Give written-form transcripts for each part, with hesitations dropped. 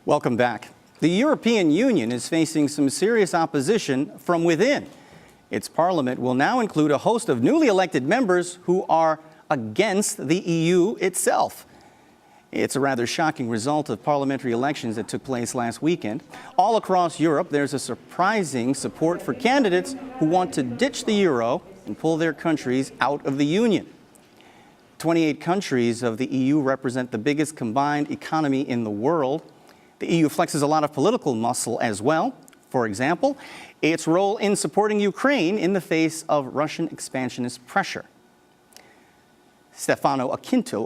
Welcome back. The European Union is facing some serious opposition from within. Its parliament will now include a host of newly elected members who are against the EU itself. It's a rather shocking result of parliamentary elections that took place last weekend. All across Europe, there's a surprising support for candidates who want to ditch the euro and pull their countries out of the Union. 28 countries of the EU represent the biggest combined economy in the world. The EU flexes a lot of political muscle as well. For example, its role in supporting Ukraine in the face of Russian expansionist pressure. Acunto,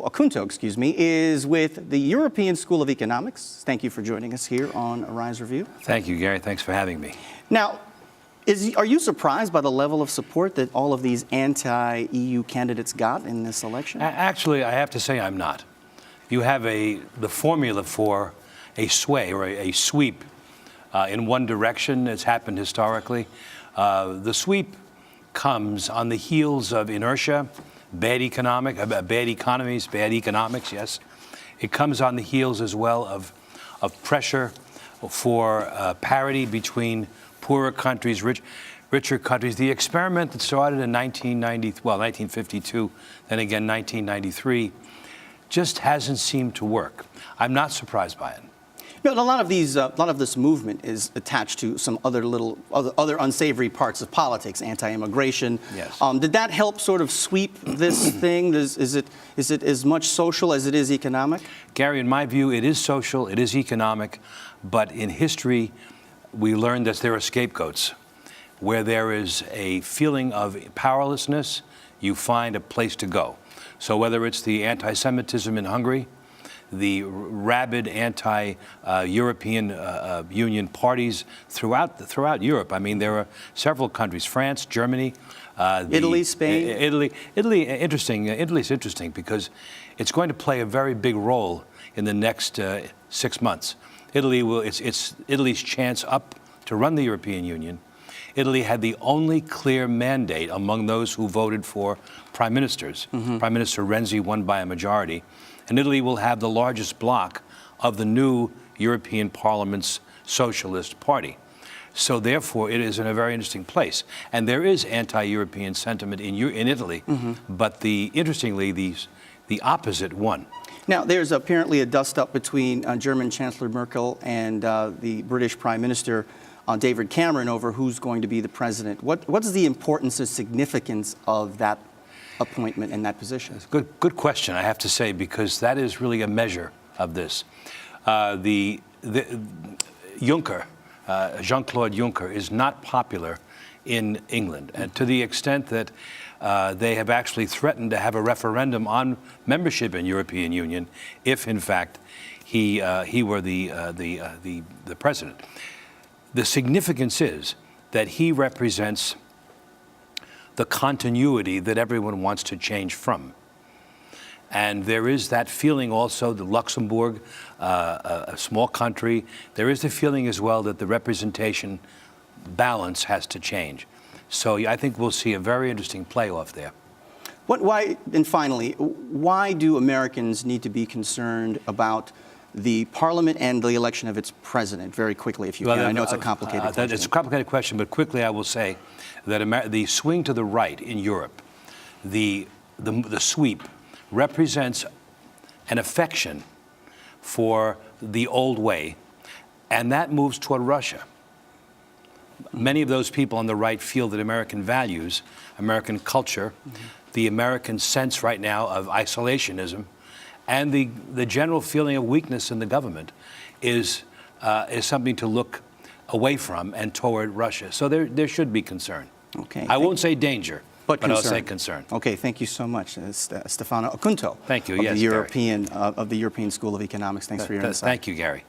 is with the European School of Economics. Thank you for joining us here on Arise Review. Thank you, Gary. Thanks for having me. Now, are you surprised by the level of support that all of these anti-EU candidates got in this election? Actually, I have to say I'm not. You have the formula for a sway or a sweep in one direction. It's happened historically. The sweep comes on the heels of inertia, bad economies, bad economics, yes. It comes on the heels as well of pressure for parity between poorer countries, richer countries. The experiment that started in 1952, then again 1993, just hasn't seemed to work. I'm not surprised by it. You know, a lot of this movement is attached to some other unsavory parts of politics, anti-immigration. Yes. Did that help sort of sweep this thing? Is it as much social as it is economic? Gary, in my view, it is social, it is economic, but in history, we learned that there are scapegoats. Where there is a feeling of powerlessness, you find a place to go. So whether it's the anti-Semitism in Hungary, the rabid anti-European Union parties throughout Europe. I mean, there are several countries: France, Germany, Italy, Spain. Italy's interesting because it's going to play a very big role in the next 6 months. It's Italy's chance up to run the European Union. Italy had the only clear mandate among those who voted for prime ministers. Prime Minister Renzi won by a majority. And Italy will have the largest bloc of the new European Parliament's Socialist Party. So therefore, it is in a very interesting place. And there is anti-European sentiment in Italy, but interestingly, the opposite won. Now, there's apparently a dust-up between German Chancellor Merkel and the British Prime Minister David Cameron over who's going to be the president. What's the importance or significance of that appointment in that position? Good question, I have to say, because that is really a measure of this. Juncker, Jean-Claude Juncker, is not popular in England, and to the extent that they have actually threatened to have a referendum on membership in European Union if, in fact, he were the president. The significance is that he represents the continuity that everyone wants to change from. And there is that feeling also that Luxembourg, a small country, there is the feeling as well that the representation balance has to change. So I think we'll see a very interesting playoff there. And finally, why do Americans need to be concerned about the parliament and the election of its president? Very quickly, if you can. I know it's a complicated question. It's a complicated question, but quickly I will say that the swing to the right in Europe, the sweep, represents an affection for the old way, and that moves toward Russia. Many of those people on the right feel that American values, American culture, the American sense right now of isolationism, and the general feeling of weakness in the government is something to look away from and toward Russia. So there should be concern. Okay. I won't say danger, but concern. I'll say concern. Okay, thank you so much, Stefano Acunto. Thank you. Of Yes, the European School of Economics. Thanks for your insight. Thank you, Gary.